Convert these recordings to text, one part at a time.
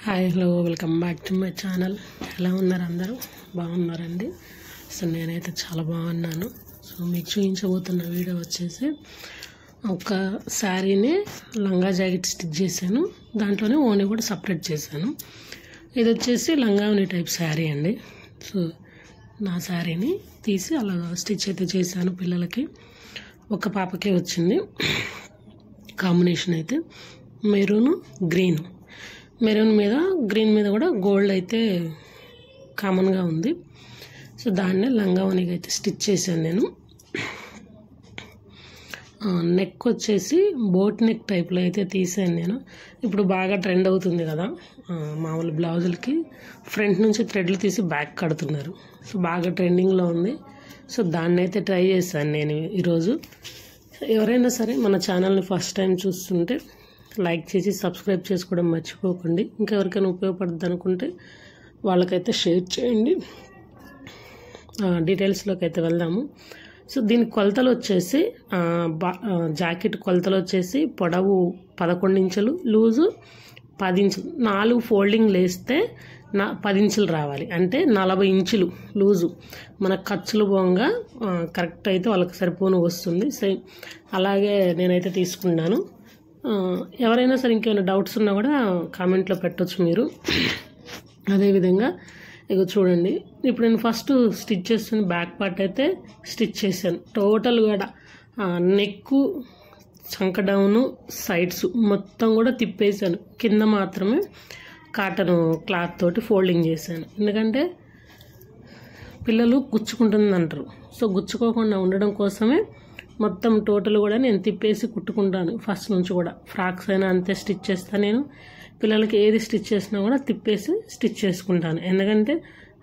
Hi hello welcome back to my channel. ఎలా ఉన్నారు అందరూ? బాగున్నారండి. సో నేనైతే చాలా బాగున్నాను. సో మీకు చూపించబోతున్న వీడియో వచ్చేసి ఒక శారీని లంగా జాకెట్ స్టిచ్ చేశాను. దాంట్లోనే ఓని కూడా సపరేట్ చేశాను. ఇది వచ్చేసి లంగా ఓని టైప్ శారీ అండి. సో నా శారీని తీసి అలా స్టిచ్ అయితే చేశాను. పిల్లలకి ఒక పాపకే వచ్చింది. కాంబినేషన్ అయితే మెరూన్ మీద గ్రీన్ మీద కూడా గోల్డ్ అయితే కామన్గా ఉంది. సో దాన్నే లంగా ఓనికి అయితే స్టిచ్ చేశాను నేను. నెక్ వచ్చేసి బోట్ నెక్ టైప్లో అయితే తీసాను నేను. ఇప్పుడు బాగా ట్రెండ్ అవుతుంది కదా, మామూలు బ్లౌజులకి ఫ్రంట్ నుంచి థ్రెడ్లు తీసి బ్యాక్ కడుతున్నారు. సో బాగా ట్రెండింగ్లో ఉంది. సో దాన్ని అయితే ట్రై చేశాను నేను ఈరోజు. ఎవరైనా సరే మన ఛానల్ని ఫస్ట్ టైం చూస్తుంటే లైక్ చేసి సబ్స్క్రైబ్ చేసుకోవడం మర్చిపోకండి. ఇంకా ఎవరికైనా ఉపయోగపడుతుంది అనుకుంటే వాళ్ళకైతే షేర్ చేయండి. డీటెయిల్స్లోకి అయితే వెళ్దాము. సో దీని కొలతలు వచ్చేసి జాకెట్ కొలతలు వచ్చేసి పొడవు 11 ఇంచులు, లూజు 10 ఇంచులు, 4 ఫోల్డింగ్లు వేస్తే 10 ఇంచులు రావాలి. అంటే 40 ఇంచులు లూజు. మన ఖర్చులు పోగా కరెక్ట్ అయితే వాళ్ళకి సరిపోను వస్తుంది. సేమ్ అలాగే నేనైతే తీసుకున్నాను. ఎవరైనా సరే ఇంకేమైనా డౌట్స్ ఉన్నా కూడా కామెంట్లో పెట్టవచ్చు మీరు. అదేవిధంగా ఇక చూడండి, ఇప్పుడు నేను ఫస్ట్ స్టిచ్ చేస్తున్న బ్యాక్ పార్ట్ అయితే స్టిచ్ చేశాను. టోటల్ కూడా నెక్, చంక డౌను, సైడ్స్ మొత్తం కూడా తిప్పేసాను. కింద మాత్రమే కాటన్ క్లాత్ తోటి ఫోల్డింగ్ చేశాను. ఎందుకంటే పిల్లలు గుచ్చుకుంటుంది అంటారు. సో గుచ్చుకోకుండా ఉండడం కోసమే మొత్తం టోటల్ కూడా నేను తిప్పేసి కుట్టుకుంటాను. ఫస్ట్ నుంచి కూడా ఫ్రాక్స్ అయినా అంతే స్టిచ్ చేస్తాను నేను. పిల్లలకి ఏది స్టిచ్ చేసినా కూడా తిప్పేసి స్టిచ్ చేసుకుంటాను. ఎందుకంటే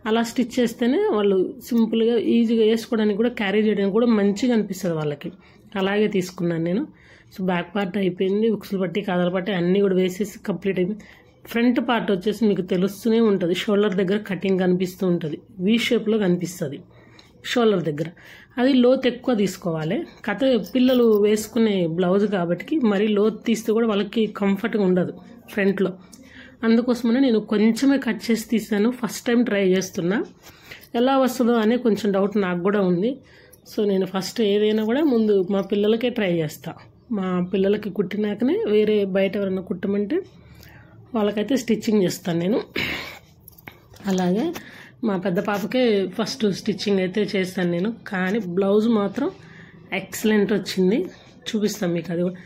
అలా స్టిచ్ చేస్తేనే వాళ్ళు సింపుల్గా ఈజీగా వేసుకోవడానికి కూడా, క్యారీ చేయడానికి కూడా మంచిగా అనిపిస్తుంది వాళ్ళకి. అలాగే తీసుకున్నాను నేను. సో బ్యాక్ పార్ట్ అయిపోయింది. ఉక్సులు పట్టి, కాదల పట్టి అన్నీ కూడా వేసేసి కంప్లీట్ అయిపోయింది. ఫ్రంట్ పార్ట్ వచ్చేసి మీకు తెలుస్తూనే ఉంటుంది. షోల్డర్ దగ్గర కటింగ్ కనిపిస్తూ ఉంటుంది. వీ షేప్లో కనిపిస్తుంది షోల్డర్ దగ్గర. అది లోత్ ఎక్కువ తీసుకోవాలి. కథ పిల్లలు వేసుకునే బ్లౌజ్ కాబట్టి మరీ లోత్ తీస్తే కూడా వాళ్ళకి కంఫర్ట్గా ఉండదు ఫ్రంట్లో. అందుకోసమనే నేను కొంచెమే కట్ చేసి తీసాను. ఫస్ట్ టైం ట్రై చేస్తున్నా. ఎలా వస్తుందో అనే కొంచెం డౌట్ నాకు కూడా ఉంది. సో నేను ఫస్ట్ ఏదైనా కూడా ముందు మా పిల్లలకే ట్రై చేస్తా. మా పిల్లలకి కుట్టినాకనే వేరే బయట ఎవరైనా కుట్టమంటే వాళ్ళకైతే స్టిచ్చింగ్ చేస్తాను నేను. అలాగే మా పెద్ద పాపకే ఫస్ట్ స్టిచ్చింగ్ అయితే చేస్తాను నేను. కానీ బ్లౌజ్ మాత్రం ఎక్సలెంట్ వచ్చింది. చూపిస్తాను మీకు అది కూడా.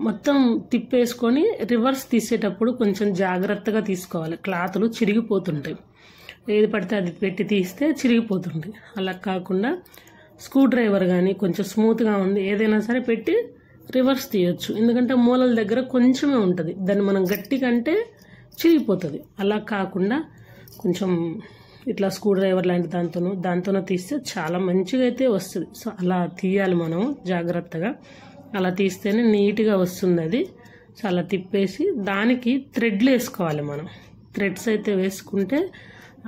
మొత్తం తిప్పేసుకొని రివర్స్ తీసేటప్పుడు కొంచెం జాగ్రత్తగా తీసుకోవాలి. క్లాతులు చిరిగిపోతుంటాయి. ఏది పడితే అది పెట్టి తీస్తే చిరిగిపోతుంది. అలా కాకుండా స్క్రూ డ్రైవర్ కానీ కొంచెం స్మూత్గా ఉంది ఏదైనా సరే పెట్టి రివర్స్ తీయొచ్చు. ఎందుకంటే మూలల దగ్గర కొంచెమే ఉంటుంది. దాన్ని మనం గట్టిగా అంటే చిరిగిపోతుంది. అలా కాకుండా కొంచెం ఇట్లా స్క్రూ డ్రైవర్ లాంటి దాంతోనో తీస్తే చాలా మంచిగా అయితే వస్తుంది. సో అలా తీయాలి మనం జాగ్రత్తగా. అలా తీస్తేనే నీట్గా వస్తుంది అది. సో అలా తిప్పేసి దానికి థ్రెడ్లు వేసుకోవాలి మనం. థ్రెడ్స్ అయితే వేసుకుంటే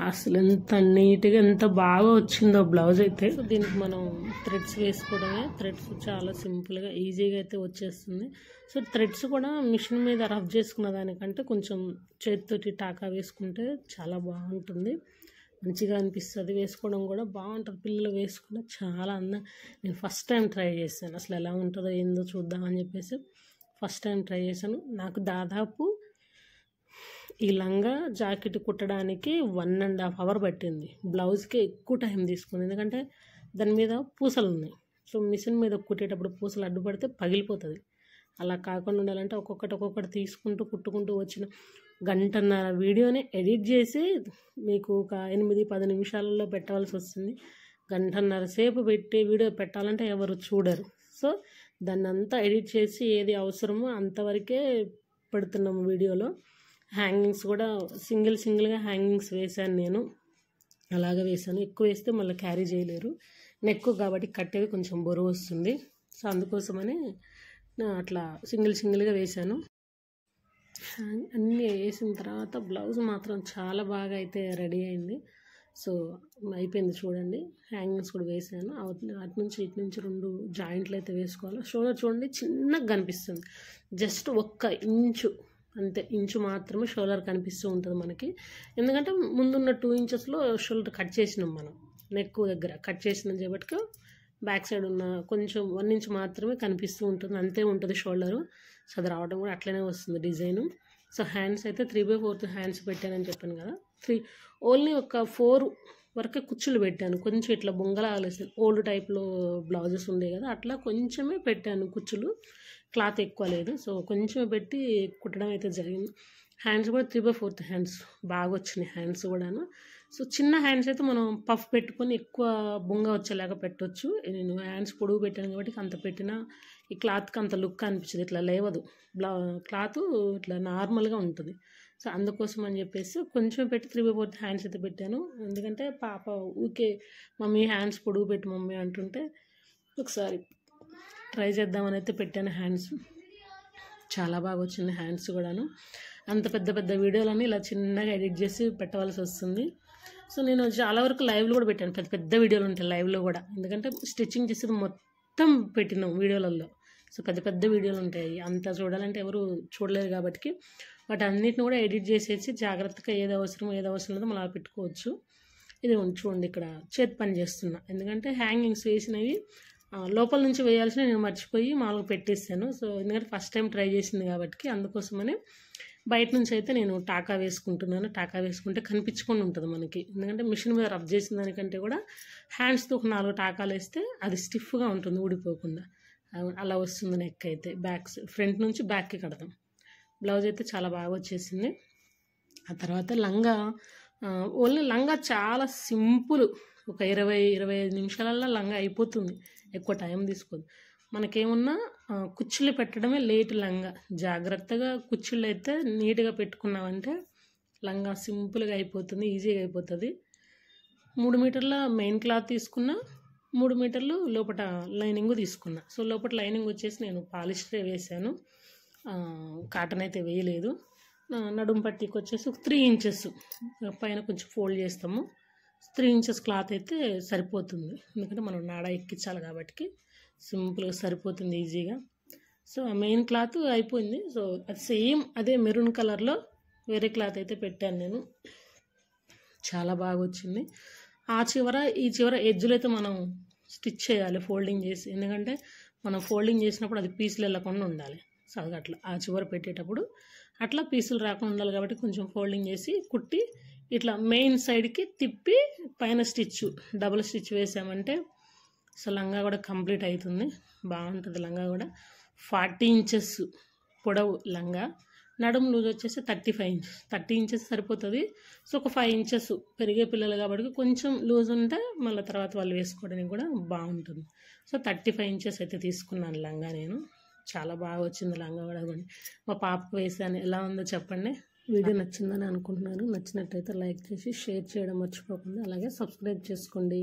అసలు ఎంత నీట్గా ఎంత బాగా వచ్చిందో బ్లౌజ్ అయితే. దీనికి మనం థ్రెడ్స్ వేసుకోవడమే. థ్రెడ్స్ చాలా సింపుల్గా ఈజీగా అయితే వచ్చేస్తుంది. సో థ్రెడ్స్ కూడా మిషన్ మీద రఫ్ చేసుకున్న దానికంటే కొంచెం చేతితోటి టాకా వేసుకుంటే చాలా బాగుంటుంది. మంచిగా అనిపిస్తుంది. వేసుకోవడం కూడా బాగుంటుంది. పిల్లలు వేసుకున్న చాలా నేను ఫస్ట్ టైం ట్రై చేశాను. అసలు ఎలా ఉంటుందో ఏందో చూద్దామని చెప్పేసి ఫస్ట్ టైం ట్రై చేశాను. నాకు దాదాపు ఈ లంగా జాకెట్ కుట్టడానికి 1.5 అవర్ పట్టింది. బ్లౌజ్కి ఎక్కువ టైం తీసుకుంది. ఎందుకంటే దాని మీద పూసలు ఉన్నాయి. సో మిషన్ మీద కుట్టేటప్పుడు పూసలు అడ్డుపడితే పగిలిపోతుంది. అలా కాకుండా ఉండాలంటే ఒక్కొక్కటి తీసుకుంటూ కుట్టుకుంటూ వచ్చిన గంటన్నర వీడియోని ఎడిట్ చేసి మీకు ఒక 8-10 నిమిషాలలో పెట్టవలసి వస్తుంది. గంటన్నర సేపు పెట్టి వీడియో పెట్టాలంటే ఎవరు చూడరు. సో దాన్ని అంతా ఎడిట్ చేసి ఏది అవసరమో అంతవరకే పెడుతున్నాము వీడియోలో. హ్యాంగింగ్స్ కూడా సింగిల్గా హ్యాంగింగ్స్ వేశాను నేను. అలాగే వేసాను. ఎక్కువ వేస్తే మళ్ళీ క్యారీ చేయలేరు. నెక్ కాబట్టి కట్టేది కొంచెం బరువు వస్తుంది. సో అందుకోసమని అట్లా సింగిల్గా వేశాను. అన్నీ వేసిన తర్వాత బ్లౌజ్ మాత్రం చాలా బాగా అయితే రెడీ అయింది. సో అయిపోయింది చూడండి. హ్యాంగింగ్స్ కూడా వేసాను. అటు నుంచి ఇటు నుంచి 2 జాయింట్లు అయితే వేసుకోవాలి. షోల్డర్ చూడండి చిన్నగా కనిపిస్తుంది. జస్ట్ 1 ఇంచు అంతే, ఇంచు మాత్రమే షోల్డర్ కనిపిస్తూ ఉంటుంది మనకి. ఎందుకంటే ముందున్న 2 ఇంచెస్లో షోల్డర్ కట్ చేసినాం మనం, నెక్ దగ్గర కట్ చేసినాం కాబట్టి బ్యాక్ సైడ్ ఉన్న కొంచెం 1 ఇంచ్ మాత్రమే కనిపిస్తూ ఉంటుంది, అంతే ఉంటుంది షోల్డరు. సో అది రావడం కూడా అట్లనే వస్తుంది డిజైను. సో హ్యాండ్స్ అయితే 3/4 హ్యాండ్స్ పెట్టానని చెప్పాను కదా. ఓన్లీ ఒక 4 వరకే కుచ్చులు పెట్టాను. కొంచెం ఇట్లా బొంగలా ఆలేసాను, ఓల్డ్ టైప్లో బ్లౌజెస్ ఉండే కదా అట్లా కొంచెమే పెట్టాను కుచ్చులు, క్లాత్ ఎక్కువ లేదు. సో కొంచెం పెట్టి కుట్టడం అయితే జరిగింది. హ్యాండ్స్ కూడా 3/4 హ్యాండ్స్ బాగా వచ్చినాయి హ్యాండ్స్ కూడాను. సో చిన్న హ్యాండ్స్ అయితే మనం పఫ్ పెట్టుకొని ఎక్కువ బొంగ వచ్చేలాగా పెట్టవచ్చు. నేను హ్యాండ్స్ పొడుగు పెట్టాను కాబట్టి అంత పెట్టినా ఈ క్లాత్కి అంత లుక్ అనిపించదు, ఇట్లా లేవదు క్లాత్, ఇట్లా నార్మల్గా ఉంటుంది. సో అందుకోసం అని చెప్పేసి కొంచెం పెట్టి 3/4 హ్యాండ్స్ అయితే పెట్టాను. ఎందుకంటే పాప ఊకే మమ్మీ హ్యాండ్స్ పొడుగు పెట్టి మమ్మీ అంటుంటే ఒకసారి ట్రై చేద్దామని అయితే పెట్టాను హ్యాండ్స్. చాలా బాగా వచ్చింది హ్యాండ్స్ కూడాను. అంత పెద్ద పెద్ద వీడియోలని ఇలా చిన్నగా ఎడిట్ చేసి పెట్టవలసి వస్తుంది. సో నేను చాలా వరకు లైవ్లో కూడా పెట్టాను, పెద్ద పెద్ద వీడియోలు ఉంటాయి లైవ్లో కూడా, ఎందుకంటే స్టిచ్చింగ్ చేసేది మొత్తం పెట్టినాం వీడియోలలో. సో పెద్ద పెద్ద వీడియోలు ఉంటాయి, అంత చూడాలంటే ఎవరు చూడలేరు కాబట్టి వాటి అన్నిటిని కూడా ఎడిట్ చేసేసి జాగ్రత్తగా ఏది అవసరం లేదో మనం అలా పెట్టుకోవచ్చు. ఇది చూడండి, ఇక్కడ చేతి పని చేస్తున్నా, ఎందుకంటే హ్యాంగింగ్స్ వేసినవి లోపల నుంచి వేయాల్సిన నేను మర్చిపోయి మామూలుగా పెట్టేస్తాను. సో ఎందుకంటే ఫస్ట్ టైం ట్రై చేసింది కాబట్టి అందుకోసమని బయట నుంచి అయితే నేను టాకా వేసుకుంటున్నాను. టాకా వేసుకుంటే కనిపించకుండా ఉంటుంది మనకి, ఎందుకంటే మిషన్ మీద రబ్ చేసిన దానికంటే కూడా హ్యాండ్స్తో ఒక 4 టాకాలు వేస్తే అది స్టిఫ్గా ఉంటుంది, ఊడిపోకుండా అలా వస్తుంది. నెక్ అయితే ఫ్రంట్ నుంచి బ్యాక్కి కడతాం. బ్లౌజ్ అయితే చాలా బాగా వచ్చేసింది. ఆ తర్వాత లంగా, ఓన్లీ లంగా చాలా సింపుల్, ఒక 20-25 నిమిషాలలో లంగా అయిపోతుంది, ఎక్కువ టైం తీసుకోదు. మనకేమున్నా కుచ్చులు పెట్టడమే లేట్ లంగా. జాగ్రత్తగా కుచ్చుళ్ళు అయితే నీట్గా పెట్టుకున్నామంటే లంగా సింపుల్గా అయిపోతుంది, ఈజీగా అయిపోతుంది. 3 మీటర్ల మెయిన్ క్లాత్ తీసుకున్నా, 3 మీటర్లు లోపల లైనింగ్ తీసుకున్నా. సో లోపల లైనింగ్ వచ్చేసి నేను పాలిస్టరే వేసాను, కాటన్ అయితే వేయలేదు. నడుము పట్టీకి వచ్చేసి 3 ఇంచెస్ పైన కొంచెం ఫోల్డ్ చేస్తాము. 3 ఇంచెస్ క్లాత్ అయితే సరిపోతుంది, ఎందుకంటే మనం నాడ ఎక్కించాలి కాబట్టి సింపుల్గా సరిపోతుంది ఈజీగా. సో ఆ మెయిన్ క్లాత్ అయిపోయింది. సో అది సేమ్ అదే మెరూన్ కలర్లో వేరే క్లాత్ అయితే పెట్టాను నేను, చాలా బాగా వచ్చింది. ఆ చివర ఈ చివర ఎడ్జ్లు అయితే మనం స్టిచ్ చేయాలి ఫోల్డింగ్ చేసి, ఎందుకంటే మనం ఫోల్డింగ్ చేసినప్పుడు అది పీసులు వెళ్ళకుండా ఉండాలి. సో అది అట్లా ఆ చివర పెట్టేటప్పుడు అట్లా పీసులు రాకుండా ఉండాలి కాబట్టి కొంచెం ఫోల్డింగ్ చేసి కుట్టి ఇట్లా మెయిన్ సైడ్కి తిప్పి పైన డబుల్ స్టిచ్ వేసామంటే సో లంగా కూడా కంప్లీట్ అవుతుంది, బాగుంటుంది. లంగా కూడా 40 ఇంచెస్ పొడవు లంగా, నడుము లూజ్ వచ్చేసి 35 ఇంచెస్, 30 ఇంచెస్ సరిపోతుంది. సో ఒక 5 ఇంచెస్ పెరిగే పిల్లలు కాబట్టి కొంచెం లూజ్ ఉంటే మళ్ళీ తర్వాత వాళ్ళు వేసుకోవడానికి కూడా బాగుంటుంది. సో 35 ఇంచెస్ అయితే తీసుకున్నాను లంగా నేను, చాలా బాగా వచ్చింది లంగా కూడా. మా పాపకు వేసాను, ఎలా ఉందో చెప్పండి. వీడియో నచ్చిందని అనుకుంటున్నాను. నచ్చినట్టయితే లైక్ చేసి షేర్ చేయడం మర్చిపోకుండా, అలాగే సబ్స్క్రైబ్ చేసుకోండి.